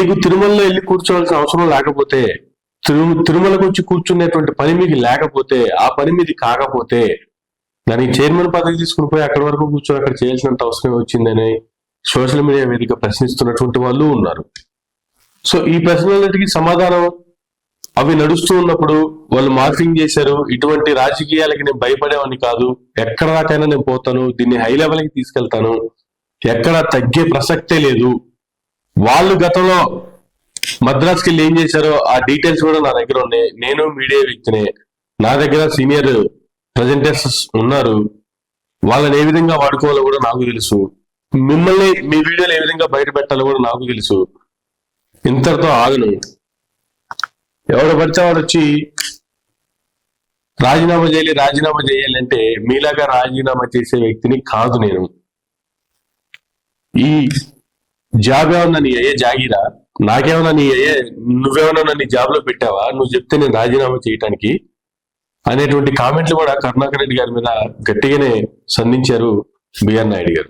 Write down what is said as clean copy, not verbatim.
మీకు తిరుమలలో వెళ్ళి కూర్చోవాల్సిన అవసరం లేకపోతే, తిరుమలకు వచ్చి కూర్చునేటువంటి పని మీకు లేకపోతే, ఆ పని మీది కాకపోతే దానికి చైర్మన్ పదవి తీసుకుని పోయి అక్కడి వరకు కూర్చొని అక్కడ చేయాల్సినంత అవసరం వచ్చిందని సోషల్ మీడియా వేదిక ప్రశ్నిస్తున్నటువంటి వాళ్ళు ఉన్నారు. సో ఈ ప్రశ్నలన్నిటికీ సమాధానం అవి నడుస్తూ ఉన్నప్పుడు వాళ్ళు మార్ఫింగ్ చేశారు. ఇటువంటి రాజకీయాలకి నేను భయపడేవాడిని కాదు, ఎక్కడ దాకైనా నేను పోతాను, దీన్ని హై లెవెల్కి తీసుకెళ్తాను, ఎక్కడ తగ్గే ప్రసక్తే లేదు. వాళ్ళు గతంలో మద్రాస్కి వెళ్ళి ఏం చేశారో ఆ డీటెయిల్స్ కూడా నా దగ్గర ఉన్నాయి. నేను మీడియా వ్యక్తినే, నా దగ్గర సీనియర్ ప్రజెంటర్స్ ఉన్నారు. వాళ్ళని ఏ విధంగా వాడుకోవాలో కూడా నాకు తెలుసు. మిమ్మల్ని మీ వీడియోలు ఏ విధంగా బయట పెట్టాలో కూడా నాకు తెలుసు. ఇంతటితో ఆగను. ఎవరు పడితే వాడు వచ్చి రాజీనామా చేయాలి అంటే మీలాగా రాజీనామా చేసే వ్యక్తిని కాదు నేను. ఈ జాబ్ ఏమన్నా నీ అయ్యే జాగిరా, నాకేమన్నా నీ అయ్యే, నువ్వేమన్నా నన్ను జాబ్ లో పెట్టావా, నువ్వు చెప్తే నేను రాజీనామా చేయటానికి అనేటువంటి కామెంట్లు కూడా కరుణాకర్ రెడ్డి గారి మీద గట్టిగానే సంధించారు బిఆర్ నాయుడు గారు.